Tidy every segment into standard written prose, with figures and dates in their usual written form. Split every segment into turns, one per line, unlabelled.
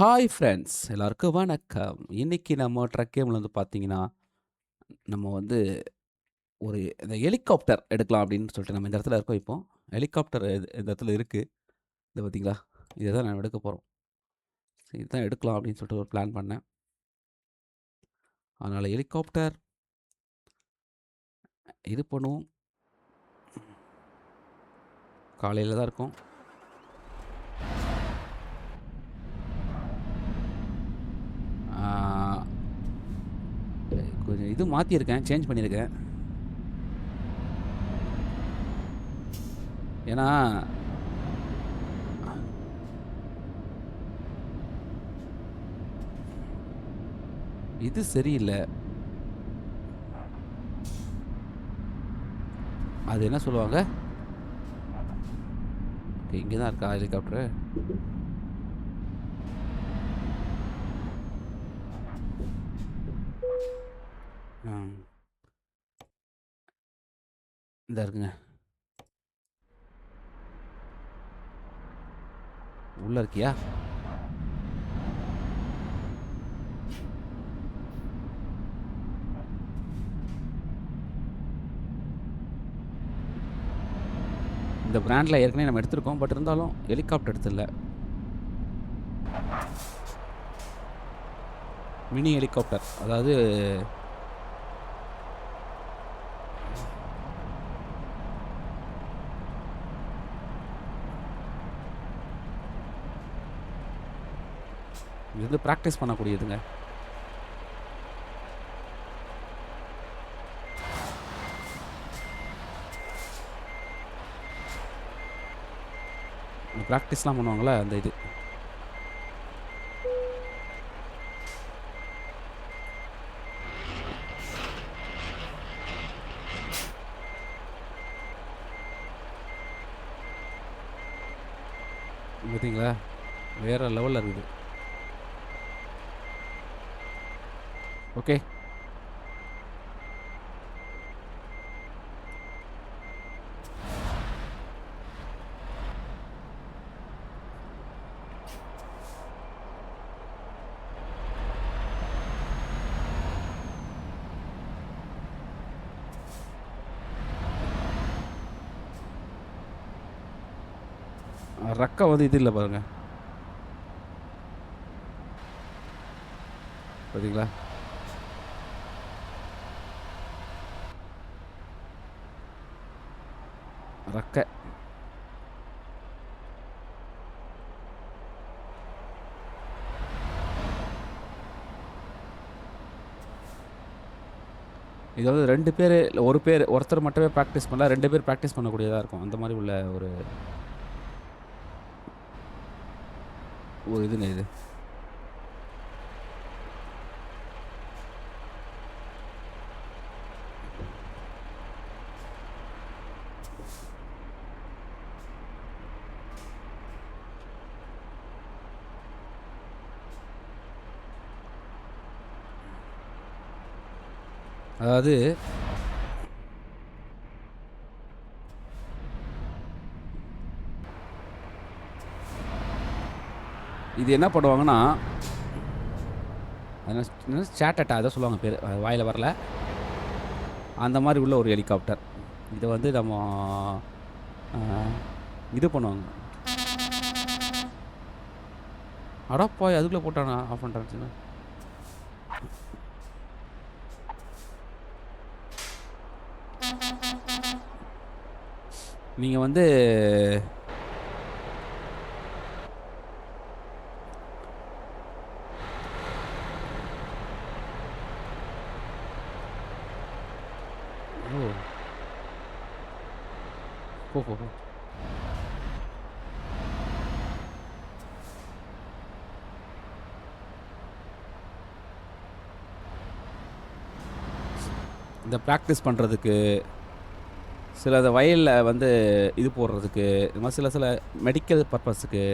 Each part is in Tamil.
ஹாய் ஃப்ரெண்ட்ஸ் எல்லாருக்கும் வணக்கம். இன்னைக்கு நம்ம ட்ரக் கேம்ல வந்து பார்த்தீங்கன்னா, நம்ம வந்து ஒரு இந்த ஹெலிகாப்டர் எடுக்கலாம் அப்படின்னு சொல்லிட்டு நம்ம இந்த இடத்துல இருக்கோம் இப்போ. ஹெலிகாப்டர் இந்த இடத்துல இருக்கு. இத பார்த்தீங்களா? இத தான் நான் எடுக்க போறோம். சரி இதுதான் எடுக்கலாம் அப்படின்னு சொல்லிட்டு ஒரு பிளான் பண்ணேன். அதனால ஹெலிகாப்டர் இது பண்ணுவோம். காலையில தான் இருக்கும். ஆ கொஞ்சம் இது மாத்தியிருக்கேன். சேஞ்ச் பண்ணியிருக்கேன். ஏன்னா இது சரியில்ல. அது என்ன சொல்லுவாங்க? ஓகே இங்க தான் இருக்கா ஹெலிகாப்டரு? ஆ. இந்தா இருக்குங்க. உள்ள இருக்கியா? இந்த பிராண்ட்ல ஏற்கனவே நம்ம எடுத்திருக்கோம். பட் இருந்தாலும் ஹெலிகாப்டர் எடுத்ததில்ல. Mini helicopter. அதாவது இது வந்து பிராக்டிஸ் பண்ணக்கூடியதுங்க. பிராக்டிஸ்லாம் பண்ணுவாங்கல்ல அந்த இது. பார்த்தீங்களா? வேற லெவல்ல இருக்குது. ஓகே. ரக்க வந்து இது இல்ல பாருங்க. பார்த்தீங்களா? ரக்க. இது வந்து 2 பேரு இல்ல 1 பேரு ஒருத்தர் மட்டுமே பிராக்டிஸ் பண்ணலாம். 2 பேர் பிராக்டிஸ் பண்ணக்கூடியதா இருக்கும். அந்த மாரி உள்ள ஒரு ஒரு இதுங்க இது. அதாவது இது என்ன பண்ணுவாங்கன்னா, என்ன சேட்டட்டா ஏதோ சொல்லுவாங்க பேரு. வாயில வரல. அந்த மாரி உள்ள ஒரு ஹெலிகாப்டர். இத வந்து நம்ம அ இது பண்ணுவாங்க. அடப்பாவி! அதுக்குள்ள போட்டானா? ஆஃப் பண்ணிட்டானுங்க. நீங்க வந்து ஓ! போ, போ, போ. இந்த பிராக்டிஸ் பண்றதுக்கு, சில இந்த வயல்ல வந்து இது போடுறதுக்கு, இது மாரி சில சில மெடிக்கல் பர்ப்பஸுக்கு.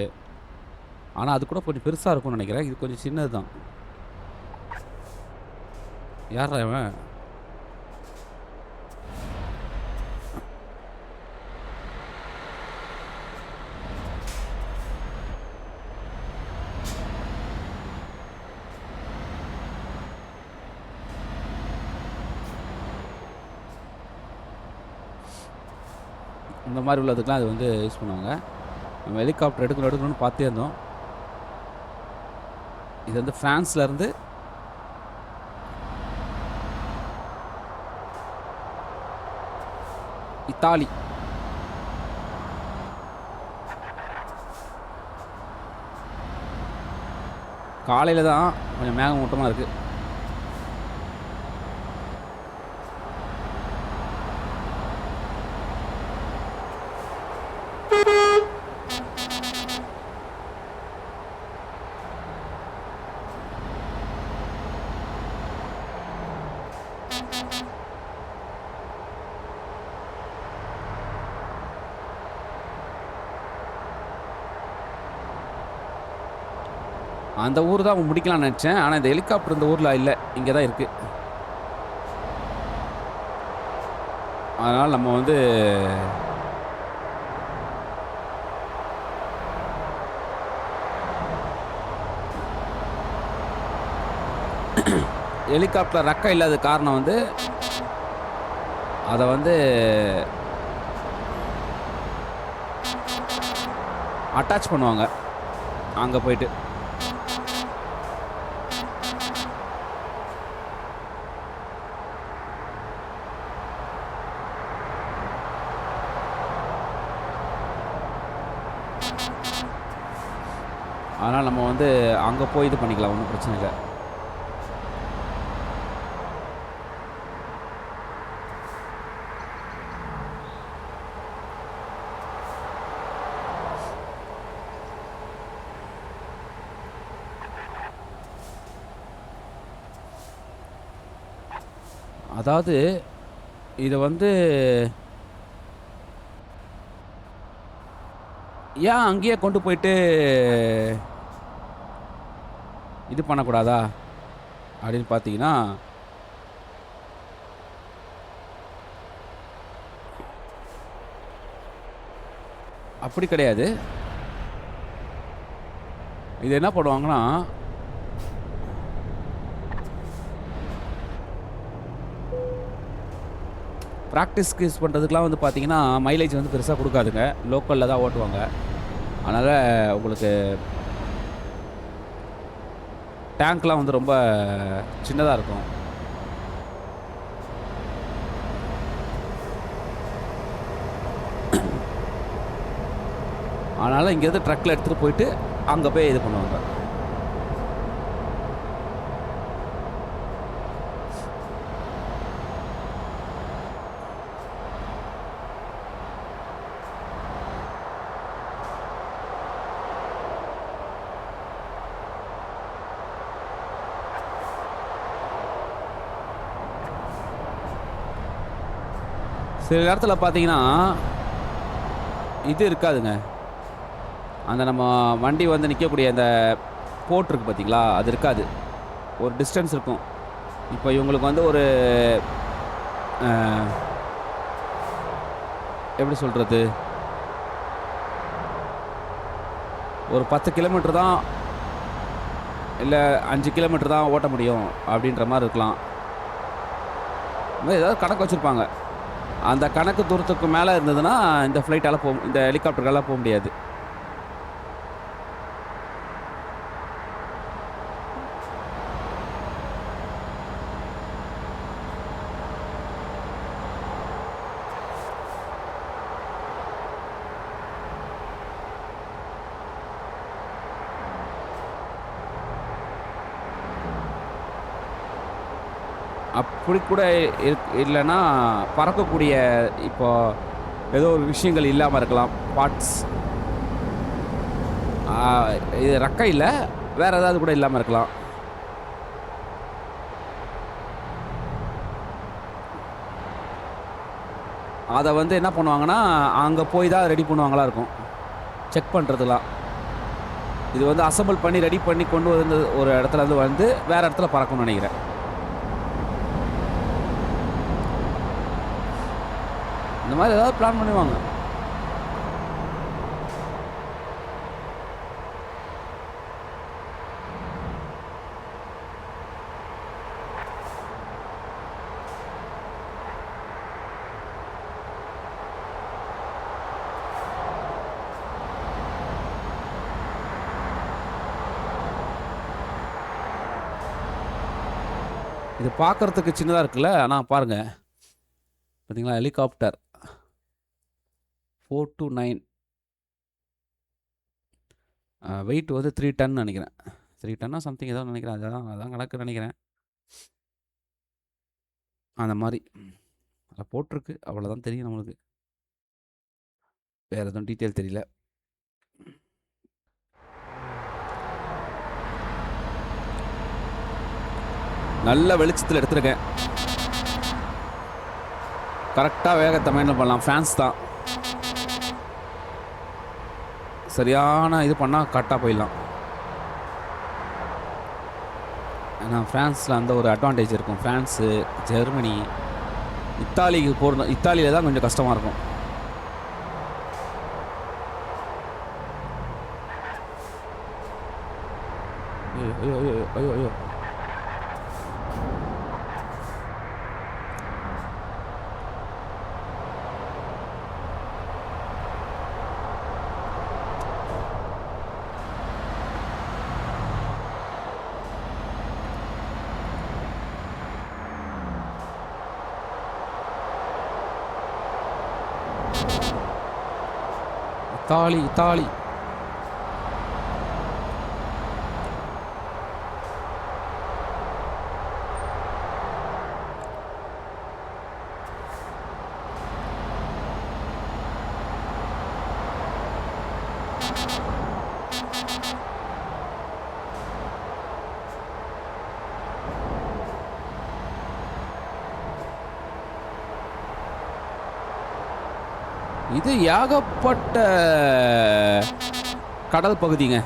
ஆனா, அது கூட கொஞ்சம் பெருசா இருக்கும்னு நெனைக்கிறேன். இது கொஞ்சம் சின்னது தான். யார்றா இவன்? இந்த மாதிரி உள்ளதுக்கெலாம் அது வந்து யூஸ் பண்ணுவாங்க. நம்ம ஹெலிகாப்டர் எடுக்கணும்னு பார்த்தே இருந்தோம். இது வந்து ஃப்ரான்ஸ்லேருந்து இத்தாலி. காலையில் தான் கொஞ்சம் மேகமூட்டமாக இருக்குது. அந்த ஊர் தான் முடிக்கலாம்னு நினச்சேன். ஆனால் இந்த ஹெலிகாப்டர் இந்த ஊரில் இல்லை, இங்கே தான் இருக்குது. அதனால் நம்ம வந்து ஹெலிகாப்டர் ரெக்கை இல்லாத காரணம் வந்து அதை வந்து அட்டாச் பண்ணுவாங்க அங்கே போயிட்டு. அதனால் நம்ம வந்து அங்கே போய் இது பண்ணிக்கலாம், ஒன்றும் பிரச்சனை இல்லை. அதாவது இதை வந்து ஏன் அங்கேயே கொண்டு போயிட்டு இது பண்ணக்கூடாதா அப்படின்னு பார்த்தீங்கன்னா, அப்படி கிடையாது. இது என்ன பண்ணுவாங்கன்னா, ப்ராக்டிஸ்க்கு யூஸ் பண்ணுறதுக்கெலாம் வந்து பார்த்தீங்கன்னா மைலேஜ் வந்து பெருசாக கொடுக்காதுங்க. லோக்கலில் தான் ஓட்டுவாங்க. அதனால் உங்களுக்கு டேங்க்லாம் வந்து ரொம்ப சின்னதாக இருக்கும். அதனால் இங்கேருந்து ட்ரக்கில் எடுத்துகிட்டு போயிட்டு அங்கே போய் இது பண்ணுவாங்க. சில நேரத்தில் பார்த்தீங்கன்னா இது இருக்காதுங்க. அந்த நம்ம வண்டி வந்து நிற்கக்கூடிய அந்த போர்ட் இருக்குது பார்த்தீங்களா, அது இருக்காது. ஒரு டிஸ்டன்ஸ் இருக்கும். இப்போ இவங்களுக்கு வந்து ஒரு எப்படி சொல்கிறது, ஒரு 10 கிலோமீட்டர் தான் இல்லை 5 கிலோமீட்டர் தான் ஓட்ட முடியும் அப்படின்ற மாதிரி இருக்கலாம். ஏதாவது கணக்கு வச்சுருப்பாங்க. அந்த கணக்கு தூரத்துக்கு மேலே இருந்ததுன்னா இந்த ஃப்ளைட்டால் இந்த ஹெலிகாப்டர்களால் போக முடியாது. அப்படி கூட இல்லைன்னா பறக்கக்கூடிய இப்போ ஏதோ ஒரு விஷயங்கள் இல்லாமல் இருக்கலாம். பார்ட்ஸ் இது ரெக்கை இல்லை, வேறு ஏதாவது கூட இல்லாமல் இருக்கலாம். அதை வந்து என்ன பண்ணுவாங்கன்னா அங்கே போய் தான் ரெடி பண்ணுவாங்களா இருக்கும், செக் பண்ணுறதுலாம். இது வந்து அசம்பிள் பண்ணி ரெடி பண்ணி கொண்டு வந்து ஒரு இடத்துல இருந்து வந்து வேறு இடத்துல பறக்கணும்னு நினைக்கிறேன். இந்த மாதிரி ஏதாவது பிளான் பண்ணுவாங்க. இது பார்க்குறதுக்கு சின்னதாக இருக்குல்ல, ஆனால் பாருங்கள் பார்த்தீங்களா, ஹெலிகாப்டர் 429 வெயிட் வந்து 3 டன் நினைக்கிறேன். 3 டன்னா சம்திங் ஏதோ நினைக்கிறேன். அதான் கணக்கு நினைக்கிறேன். அந்த மாதிரி அதில் போட்டிருக்கு, அவ்வளோதான் தெரியும் நம்மளுக்கு. வேறு எதுவும் டீட்டெயில் தெரியல. நல்ல வெளிச்சத்தில் எடுத்துருக்கேன். கரெக்டாக வேகத்தை மெயின்டைன் பண்ணலாம். ஃப்ரான்ஸ் தான் சரியான இது பண்ணால் கரெக்டாக போயிடலாம். ஏன்னா ஃப்ரான்ஸில் அந்த ஒரு அட்வான்டேஜ் இருக்கும். ஃப்ரான்ஸு, ஜெர்மனி, இத்தாலிக்கு போகணும். இத்தாலியில் தான் கொஞ்சம் கஷ்டமாக இருக்கும். ஐயோ ஐயோ ஐயோ ஐயோ இத்தாலி இத்தாலி இது ஏகப்பட்ட கடல் பகுதிங்க.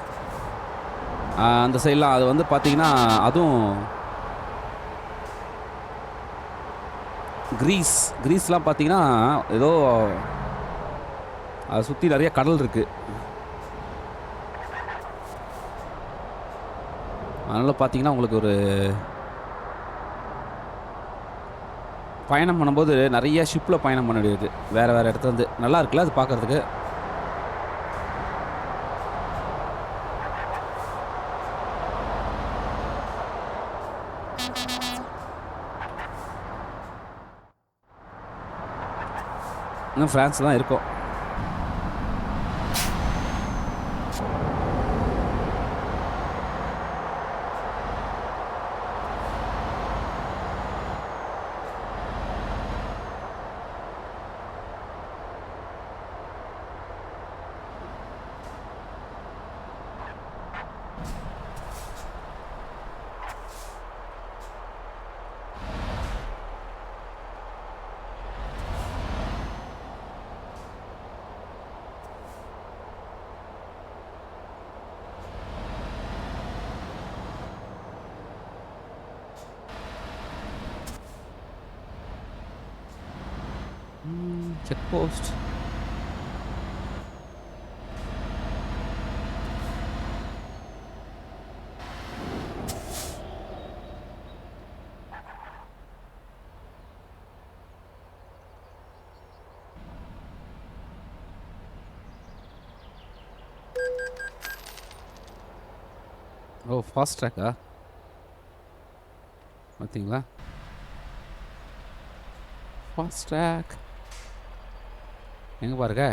அந்த சைட்லாம் அது வந்து பார்த்தீங்கன்னா, அதுவும் கிரீஸ்லாம் பார்த்தீங்கன்னா ஏதோ அதை சுற்றி நிறைய கடல் இருக்குது. அதனால் பார்த்தீங்கன்னா உங்களுக்கு ஒரு பயணம் பண்ணும்போது நிறைய ஷிப்பில் பயணம் பண்ண வேண்டியது வேறு வேறு இடத்துல வந்து நல்லா இருக்குல்ல அது பார்க்குறதுக்கு. இன்னும் ஃப்ரான்ஸ் தான் இருக்கும். செக் போஸ்ட் ஓ ஃபாஸ்ட் ட்ராக்கா பார்த்தீங்களா? ஃபாஸ்ட் ட்ராக் எங்கே பாருங்க.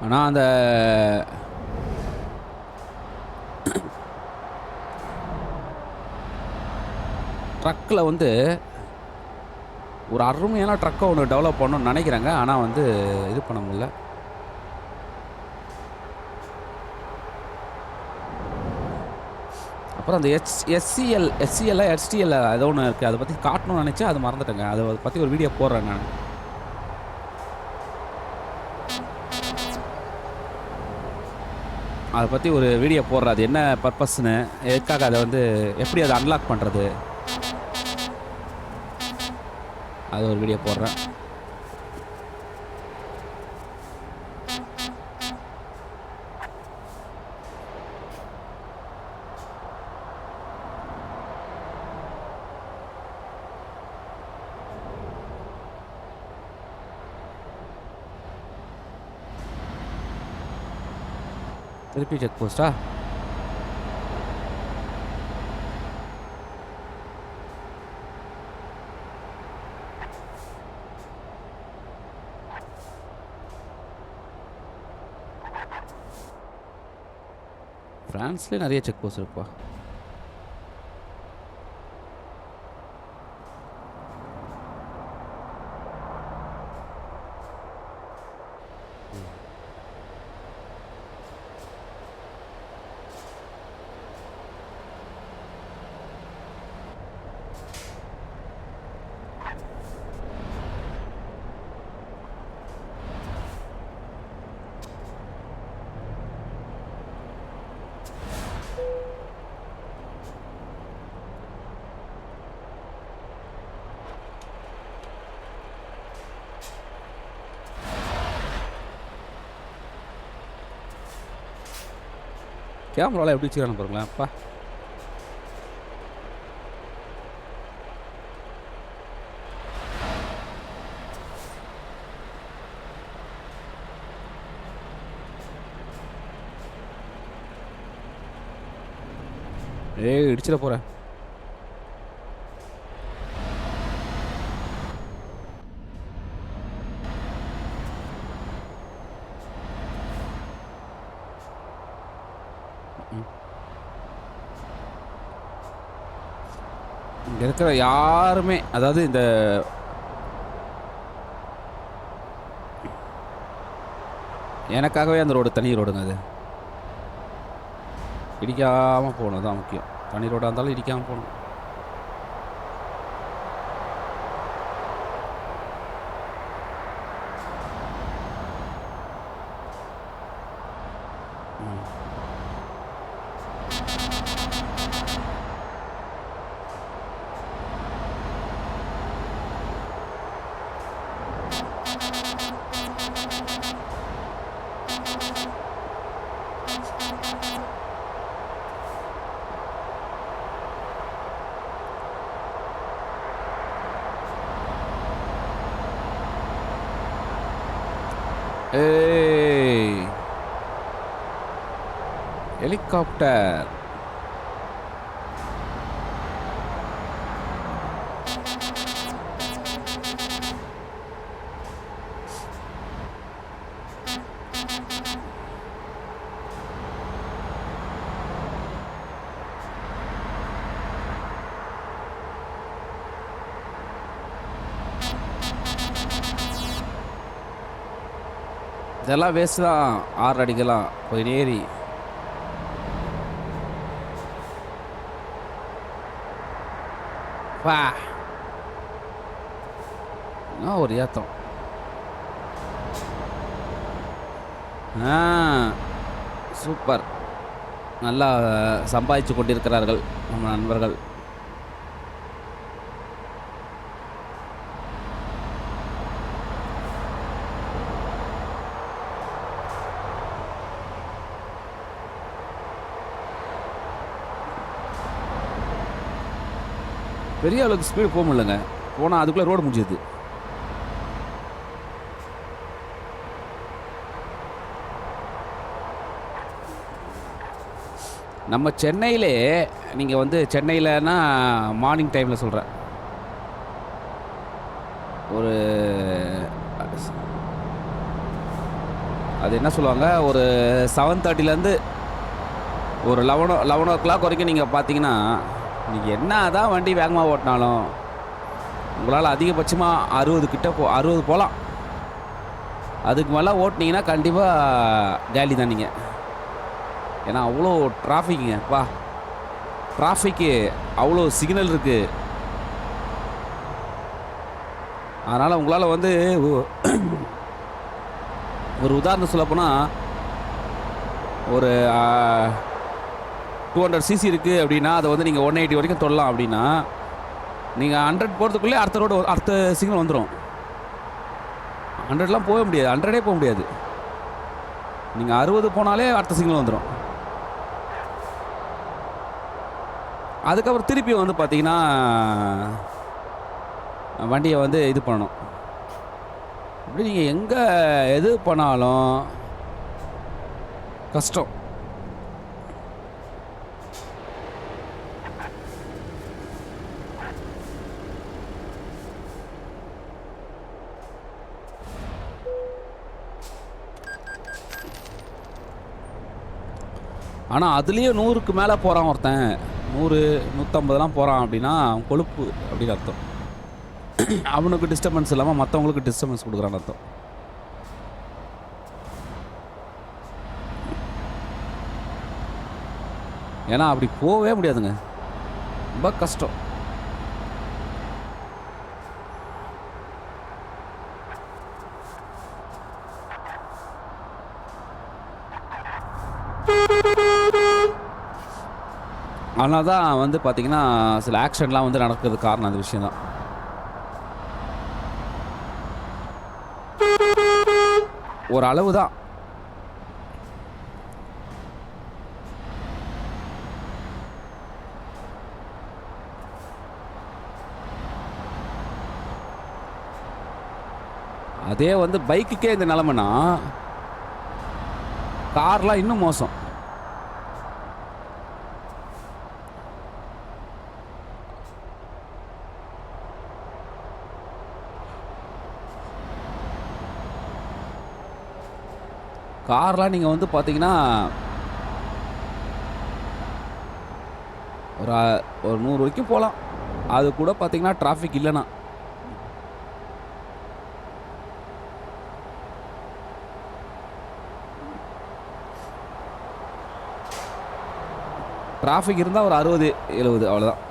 ஆனால் அந்த ட்ரக்கில் வந்து ஒரு அருமையான ட்ரக்கை ஒன்று டெவலப் பண்ணணும்னு நினைக்கிறாங்க. ஆனால் வந்து இது பண்ண முடியல. அப்புறம் அந்த எஸ்சிஎல் ஹெச்டிஎல் ஏதோ ஒன்று இருக்குது. அதை பற்றி காட்டணும்னு நினச்சேன், அது மறந்துட்டேங்க. அதை பற்றி ஒரு வீடியோ போடுறேன் நான். அதை பற்றி ஒரு வீடியோ போடுறது, அது என்ன பர்பஸ்ன்னு, எதுக்காக அதை வந்து எப்படி அதை அன்லாக் பண்ணுறது. அது ஒரு வீடியோ போடுறேன். திருப்பி செக் போஸ்டா? ஃப்ரான்ஸ்லேயே நிறைய செக் போஸ்ட் இருக்குப்பா. கேமராவில் எப்படி வச்சுக்கிறான்னு பாருங்களேன் அப்பா. இடிச்சிட போகிறேன். இங்கே இருக்கிற யாருமே, அதாவது இந்த எனக்காகவே அந்த ரோடு தனி ரோடுங்க. அது இடிக்காமல் போகணும் தான் முக்கியம். தனி ரோடாக இருந்தாலும் இடிக்காமல் போகணும். ஹெலிகாப்டர் இதெல்லாம் வேஸ்ட் தான். 6 அடிக்கலாம் போய் ஏறி. வா ஒரு ஏத்தம். சூப்பர். நல்லா சம்பாதிச்சு கொண்டிருக்கிறார்கள் நம்ம நண்பர்கள். பெரிய அளவுக்கு ஸ்பீடு போக முடியலங்க. போனால் அதுக்குள்ளே ரோடு முடிஞ்சது. நம்ம சென்னையிலே, நீங்கள் வந்து சென்னையிலனா மார்னிங் டைமில் சொல்கிறேன், ஒரு அது என்ன சொல்லுவாங்க, ஒரு 7:30லேருந்து ஒரு 11 வரைக்கும் நீங்கள் பார்த்தீங்கன்னா, நீங்கள் என்ன தான் வண்டி வேகமாக ஓட்டினாலும் உங்களால் அதிகபட்சமாக 60 போகலாம். அதுக்கு மேலே ஓட்டினீங்கன்னா கண்டிப்பாக காலி தான் நீங்கள். ஏன்னா அவ்வளோ டிராஃபிக்குங்கப்பா. டிராஃபிக்கு அவ்வளோ சிக்னல் இருக்குது. அதனால் உங்களால் வந்து ஒரு உதாரணம் சொல்லப்போனால், ஒரு 200cc இருக்குது அப்படின்னா அதை வந்து நீங்கள் 180 வரைக்கும் தொடலாம். அப்படின்னா நீங்கள் 100 போகிறதுக்குள்ளே அடுத்த ரோடு அடுத்த சிக்னல் வந்துடும். 100லாம் போக முடியாது, 100 போக முடியாது. நீங்கள் 60 போனாலே அடுத்த சிக்னல் வந்துடும். அதுக்கப்புறம் திருப்பி வந்து பார்த்தீங்கன்னா வண்டியை வந்து இது பண்ணணும். இப்படி நீங்கள் எங்கே எது பண்ணாலும் கஷ்டம். ஆனால் அதுலேயே 100க்கு மேலே போகிறான் ஒருத்தன், 100 150லாம் போகிறான் அப்படின்னா அவன் கொழுப்பு அப்படின்னு அர்த்தம். அவனுக்கு டிஸ்டர்பன்ஸ் இல்லாமல் மற்றவங்களுக்கு டிஸ்டர்பன்ஸ் கொடுக்குறான்னு அர்த்தம். ஏன்னா அப்படி போகவே முடியாதுங்க, ரொம்ப கஷ்டம். அதனால தான் வந்து பார்த்தீங்கன்னா சில ஆக்சிடென்ட்லாம் வந்து நடக்கிறதுக்கு காரணம் அந்த விஷயம் தான். ஒரு அளவு தான். அதே வந்து பைக்குக்கே இந்த நிலைமைனா கார்லாம் இன்னும் மோசம். கார்லாம் நீங்கள் வந்து பார்த்தீங்கன்னா ஒரு 100 வரைக்கும் போகலாம். அது கூட பார்த்தீங்கன்னா டிராஃபிக் இல்லைன்னா. டிராஃபிக் இருந்தால் ஒரு 60 70 அவ்வளோதான்.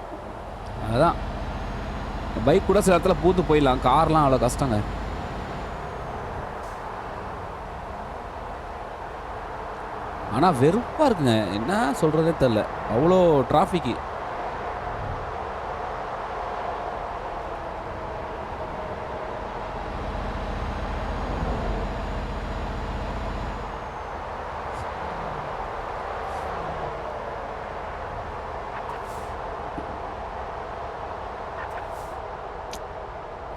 அதுதான் பைக் கூட சில இடத்துல பூத்து போயிடலாம், கார்லாம் அவ்வளோ கஷ்டங்க. ஆனால் வெறுப்பாக இருக்குங்க, என்ன சொல்கிறதே தெரில, அவ்வளோ டிராஃபிக்கு.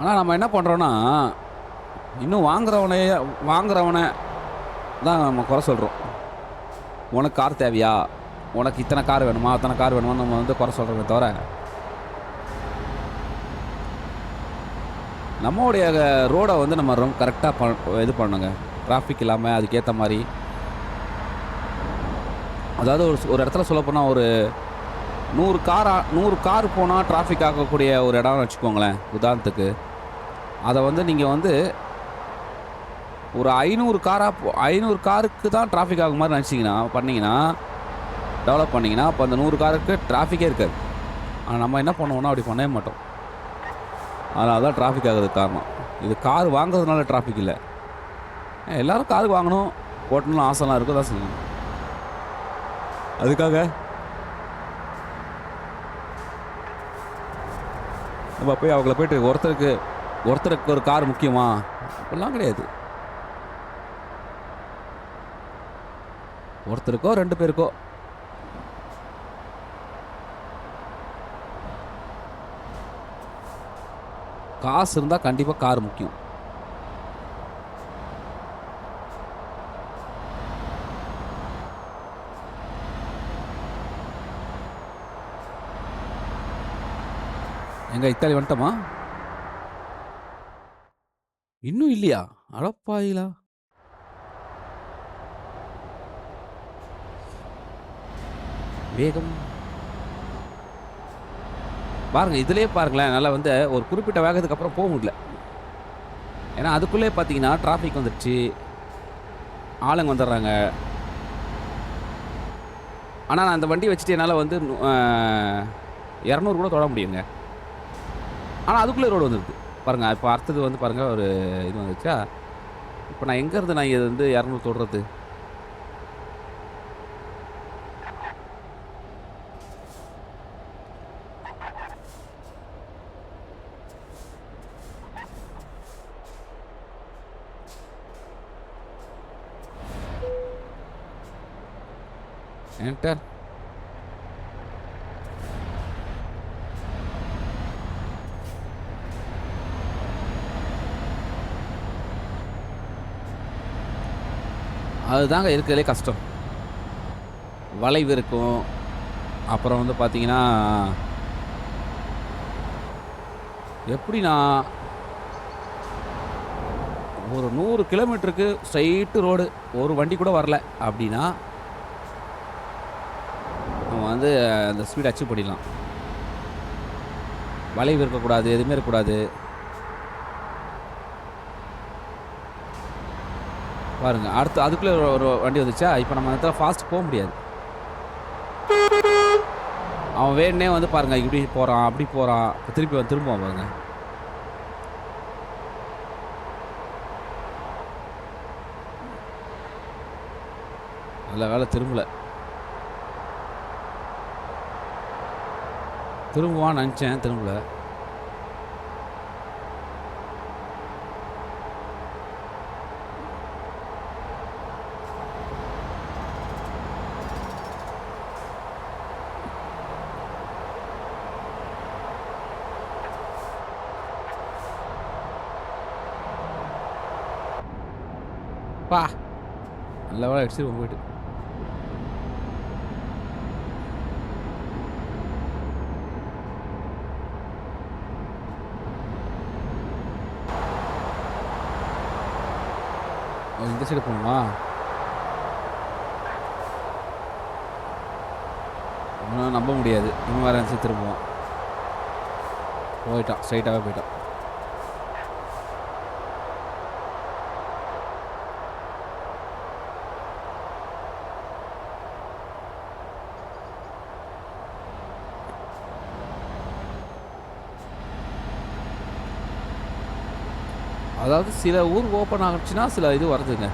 ஆனால் நம்ம என்ன பண்ணுறோன்னா இன்னும் வாங்குறவனை தான் நம்ம குறை சொல்கிறோம். உனக்கு கார் தேவையா, உனக்கு இத்தனை கார் வேணுமா, அத்தனை கார் வேணுமா நம்ம வந்து குறை சொல்கிறோமே தவிர நம்மளுடைய ரோடை வந்து நம்ம ரொம்ப கரெக்டாக இது பண்ணுங்க, டிராஃபிக் இல்லாமல் அதுக்கேற்ற மாதிரி. அதாவது ஒரு இடத்துல சொல்ல போனால் ஒரு 100 கார் போனால் டிராஃபிக் ஆகக்கூடிய ஒரு இடம்னு வச்சுக்கோங்களேன் உதாரணத்துக்கு. அதை வந்து நீங்கள் வந்து ஒரு 500 காருக்கு தான் டிராஃபிக் ஆகும் மாதிரி நினச்சிங்கன்னா டெவலப் பண்ணிங்கன்னா அப்போ அந்த 100 காருக்கு டிராஃபிக்கே இருக்காது. ஆனால் நம்ம என்ன பண்ணுவோம்னா அப்படி பண்ணவே மாட்டோம். அதனால தான் டிராஃபிக் ஆகிறதுக்கு காரணம். இது கார் வாங்குறதுனால டிராஃபிக் இல்லை. எல்லோரும் காருக்கு வாங்கணும் ஓட்டணும்னு ஆசைலாம் இருக்கும் தான் செய்யணும். அதுக்காக நம்ம போய் அவங்கள போய்ட்டு ஒருத்தருக்கு ஒரு கார் முக்கியமா அப்படிலாம் கிடையாது. ஒருத்தருக்கோ 2 பேருக்கோ. காசு இருந்தால் கண்டிப்பாக கார் முக்கியம். எங்க இத்தாலி வந்துட்டோமா? இன்னும் இல்லையா? அடப்பாயிலா. வேகம் பாருங்கள், இதிலே பாருங்களேன், நல்லா வந்து ஒரு குறிப்பிட்ட வேகத்துக்கு அப்புறம் போக முடியல. ஏன்னா அதுக்குள்ளே பார்த்தீங்கன்னா டிராஃபிக் வந்துடுச்சு, ஆளுங்க வந்துடுறாங்க. ஆனால் நான் அந்த வண்டி வச்சுட்டு என்னால் வந்து 200 கூட தொட முடியுங்க. ஆனால் அதுக்குள்ளே ரோடு வந்துடுது பாருங்கள். இப்போ அடுத்தது வந்து பாருங்கள், ஒரு இது வந்துச்சா. இப்போ நான் எங்கேருந்து நான் இது வந்து 200 தொடுறது? என்டர். அதுதாங்க இருக்கிறதுலே கஷ்டம். வளைவு இருக்கும். அப்புறம் வந்து பார்த்தீங்கன்னா, எப்படி நான் ஒரு 100 கிலோமீட்டருக்கு ஸ்ட்ரெயிட்டு ரோடு, ஒரு வண்டி கூட வரல அப்படின்னா, நம்ம வந்து அந்த ஸ்பீட அச்சீவ் பண்ணிடலாம். வளைவு இருக்கக்கூடாது, எதுவுமே இருக்கக்கூடாது. பாருங்க, அடுத்து அதுக்குள்ளே ஒரு வண்டி வந்துச்சா, இப்போ நம்ம அந்த இடத்துல ஃபாஸ்ட் போ முடியாது. அவன் வேணுனே வந்து பாருங்க, இப்படி போறான், அப்படி போறான். திருப்பி வந்து திரும்புவான் பாருங்க. நல்ல வேளை திரும்பல. திரும்புவான்னு நினச்சேன், திரும்பல. பா! நல்ல வேளை அடிச்சிருவோம் போயிட்டு. இந்த சைடு போகணுமா? இவனை நம்ப முடியாது. இவன் வேறு நினச்சி திரும்புவான். போயிட்டான், ஸ்ட்ரைட்டாகவே போயிட்டான். அதாவது சில ஊர் ஓப்பன் ஆகிடுச்சுன்னா சில இது வருதுங்க.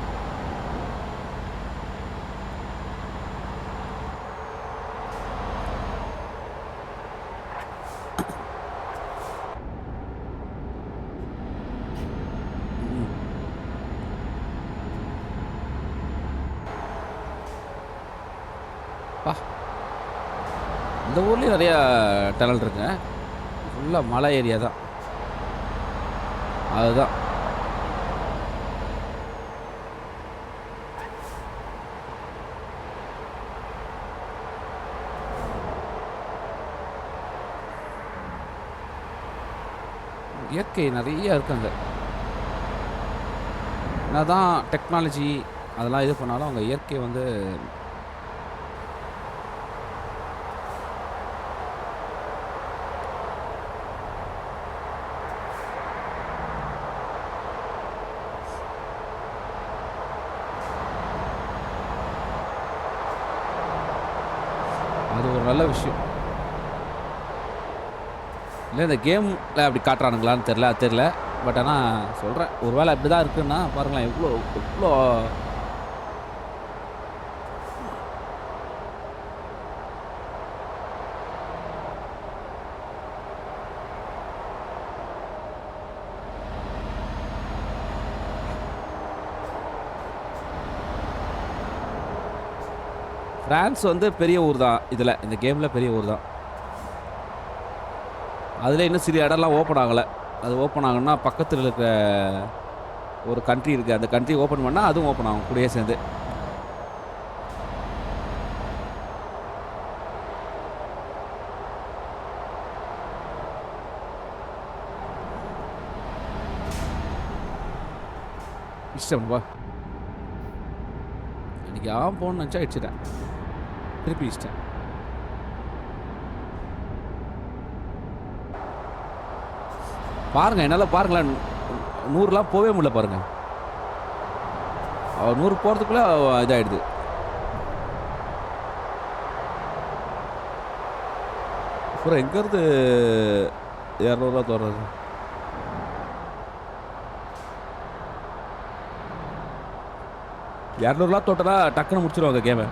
பா! இந்த ஊர்லேயும் நிறையா டனல் இருக்குங்க. ஃபுல்லாக மலை ஏரியா தான். அதுதான். இயற்கை நிறைய இருக்காங்க. என்னதான் டெக்னாலஜி அதெல்லாம் இது பண்ணாலும் அவங்க இயற்கை வந்து அது ஒரு நல்ல விஷயம். இல்லை இந்த கேமில் அப்படி காட்டுறானுங்களான்னு தெரில. பட் ஆனால் சொல்கிறேன், ஒரு வேளை அப்படி தான் இருக்குன்னா பாருங்களேன், எவ்வளோ எவ்வளோ ஃப்ரான்ஸ் வந்து பெரிய ஊர் தான். இதில் இந்த கேமில் பெரிய ஊர் தான். அதில் இன்னும் சில இடம்லாம் ஓப்பன் ஆகலை. அது ஓப்பன் ஆகணும்னா பக்கத்தில் இருக்க ஒரு கண்ட்ரி இருக்குது, அந்த கண்ட்ரி ஓப்பன் பண்ணால் அதுவும் ஓப்பன் ஆகும் கூடயே சேர்ந்து. இஷ்டம்பா இன்னைக்கு போகணும்னு நினச்சா இடிச்சிட்டேன், திருப்பி இஷ்டம். பாருங்கள், என்னால் பாருங்களேன் 100லாம் போகவே முடியல பாருங்கள். 100 போகிறதுக்குள்ளே இதாகிடுது. அப்புறம் எங்கேருந்து 200 தோறது? $200 தோட்டனா டக்குன்னு முடிச்சிருவாங்க கேமை.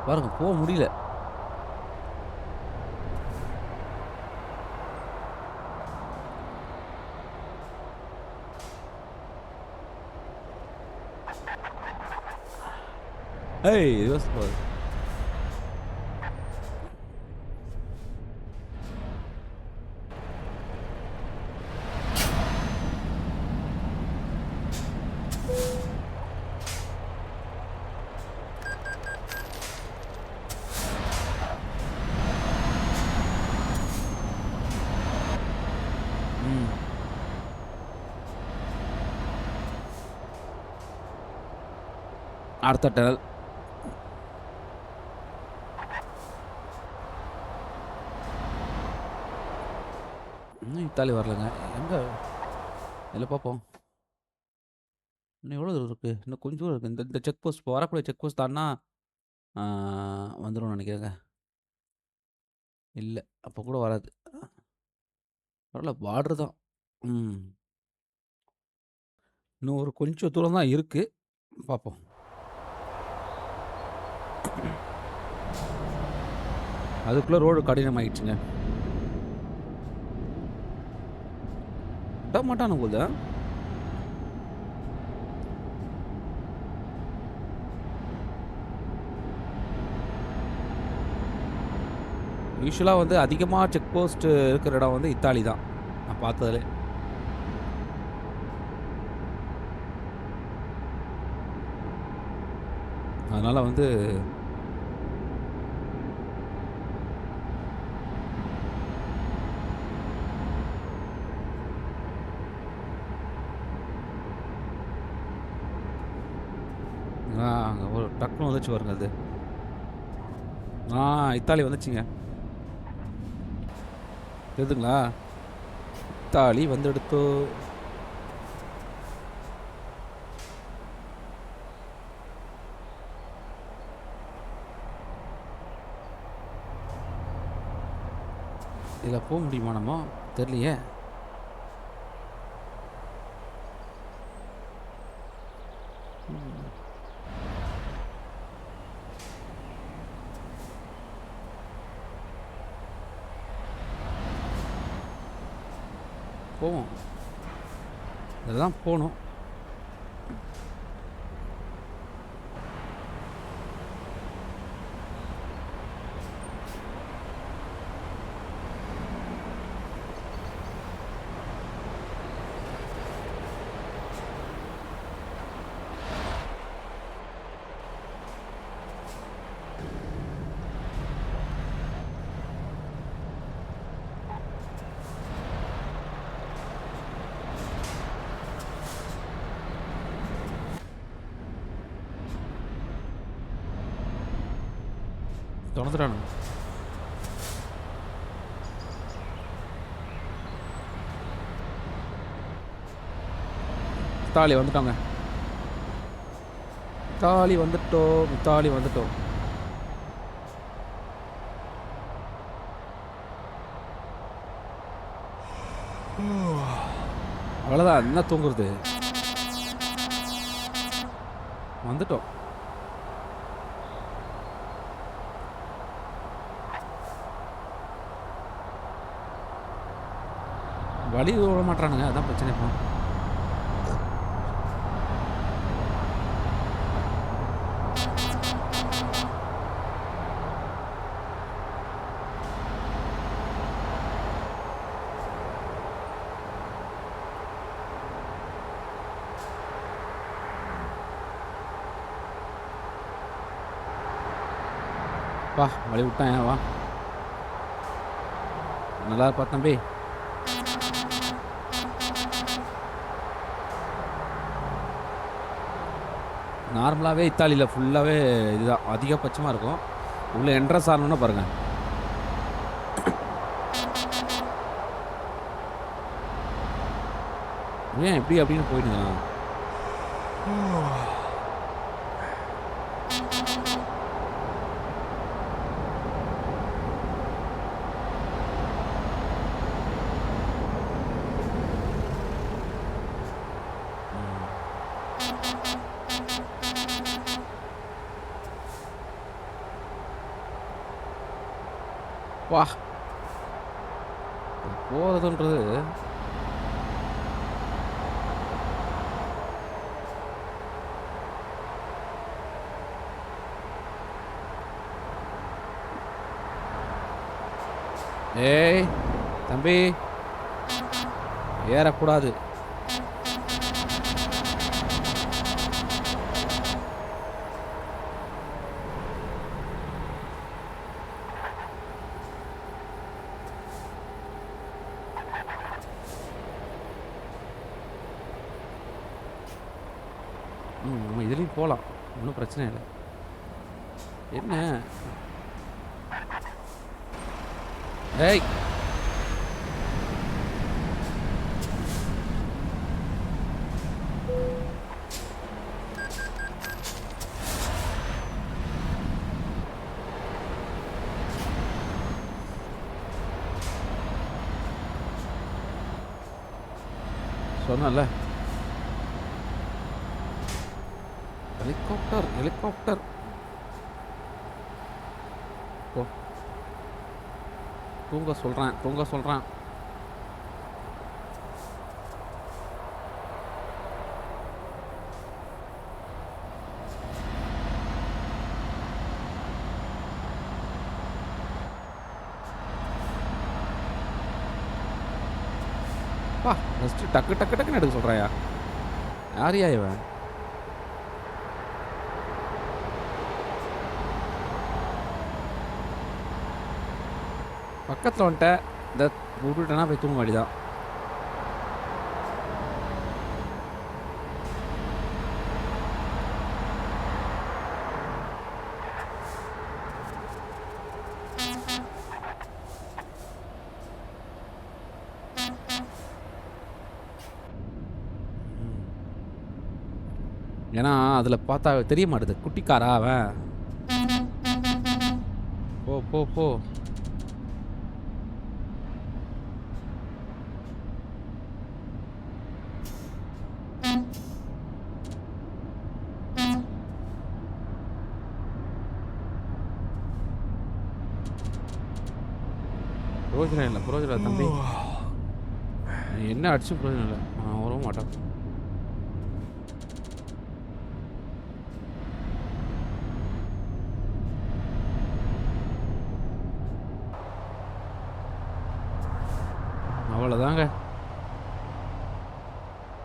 பாருங்க, போக முடியல. ஏய் யோசிச்சு பாரு. ம். அடுத்த டனல். இன்னும் இத்தாலி வரலங்க. எங்க? இல்ல பார்ப்போம். இன்னும் எவ்வளோ தூரம் இருக்கு? இன்னும் கொஞ்சம் தூரம் இருக்கு. இந்த இந்த செக் போஸ்ட் வரக்கூடிய செக் போஸ்ட் தாண்டுனா ஆ வந்துரும்னு நெனைக்கிறேங்க. இல்ல. அப்போ கூட வராது. பரவால்ல பார்டர் தான். ம். இன்னும் ஒரு கொஞ்சம் தூரம் தான் இருக்கு. பார்ப்போம். அதுக்குள்ள ரோடு கடினமாயிடுச்சுங்க. விட மாட்டானுங்க போல. யூசுவலா வந்து அதிகமா செக் போஸ்ட் இருக்கிற இடம் வந்து இத்தாலி தான். நான் பார்த்ததுலே. அதனால வந்து அங்க ஒரு டக்குனு வந்துச்சு பாருங்க அது. இத்தாலி வந்துச்சுங்க. தெரியுதுங்களா? இத்தாலி வந்துடுத்தோ. இதில் போக முடியுமா நம்ம? தெரியலையே. போவோம். இதில் தான் போகணும். தொலைஞ்சிட்டானுங்க. இத்தாலி வந்துட்டாங்க. இத்தாலி வந்துட்டோம். இத்தாலி வந்துட்டோம். அவ்வளோதான். என்ன தூங்குறது? வந்துட்டோம். வழி விட மாட்டானுங்க. அதான் பிரச்சனை இப்போ. வா வழி விட்டான். வா நல்லா இருப்பா தம்பி. நார்மலாகவே இத்தாலியில் ஃபுல்லாகவே இதுதான் அதிகபட்சமாக இருக்கும். உள்ளே என்ட்ரன்ஸ் ஆகணுன்னா பாருங்கள். ஏன் எப்படி அப்படின்னு போயிடுங்க. வா போகிறதுன்றது ஏய் தம்பி, ஏறக்கூடாது. நம்ம இதுலேயும் போகலாம், ஒன்றும் பிரச்சனை இல்லை. என்ன ஏய் சொன்னல, ஹெலிகாப்டர் ஹெலிகாப்டர். ஓ, தூங்க சொல்கிறேன் தூங்க சொல்கிறேன். பா ஃபஸ்ட்டு டக்கு டக்கு டக்குன்னு எடுக்க சொல்கிறாயா? யாரையா இவன்? பக்கத்தில் வந்துட்ட, இந்த விட்டுட்டேன்னா போய் தூங்க வேண்டியதான். ஏன்னா அதில் பார்த்தா தெரிய மாட்டுது, குட்டிக்காரா அவன். போ போ போ. பிரயோஜனம் இல்லை, பிரயோஜனம் இல்லை தம்பி. என்ன அடிச்சும் பிரயோஜனம் இல்லை, நான் வரவும் மாட்டேன். அவ்வளோதாங்க,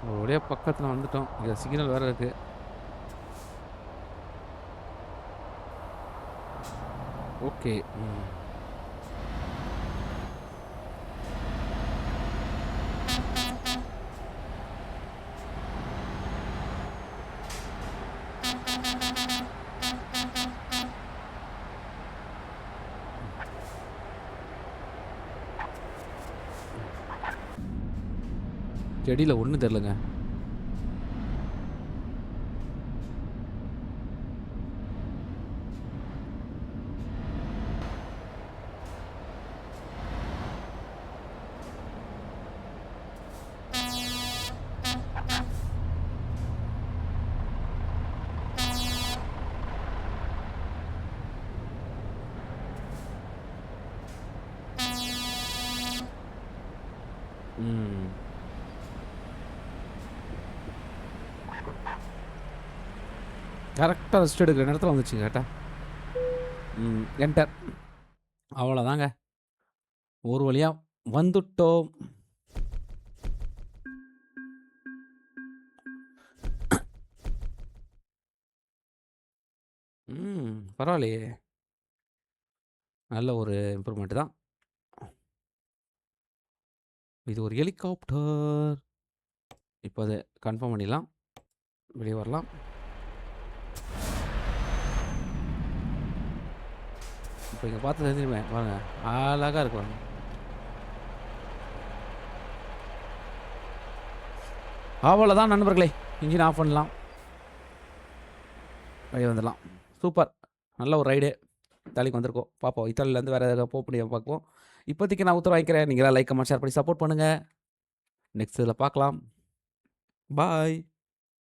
ஒரு வழியா பக்கத்தில் வந்துட்டோம். இங்கே சிக்னல் வேறு இருக்குது. ஓகே. செடியில் ஒன்றும் தெரிலங்க. கரெக்டாக ரெஸ்ட் எடுக்கிற நேரத்தில் வந்துச்சு கேட்டா. என்டர். அவ்வளோதாங்க, ஒரு வழியாக வந்துட்டோம். பரவாயில்லையே, நல்ல ஒரு இம்ப்ரூவ்மெண்ட் தான். இது ஒரு ஹெலிகாப்டர். இப்போ அதை கன்ஃபார்ம் பண்ணிடலாம், வெளியே வரலாம். இப்போ இங்கே பார்த்து தெரிஞ்சுருவேன் பாருங்க, அழகாக இருக்குவாங்க. அவ்வளோதான் நண்பர்களே, இன்ஜின் ஆஃப் பண்ணலாம், வெளியே வந்துடலாம். சூப்பர், நல்ல ஒரு ரைடு. இத்தாலிக்கு வந்திருக்கோம், பார்ப்போம் இத்தாலியிலேருந்து வேறு எதாவது போக முடியும் பார்ப்போம். இப்போதைக்கு நான் உத்தரவு வாங்கிக்கிறேன். நீங்களாம் லைக் கமெண்ட் ஷேர் பண்ணி சப்போர்ட் பண்ணுங்கள். நெக்ஸ்ட் இதில் பார்க்கலாம். பாய்.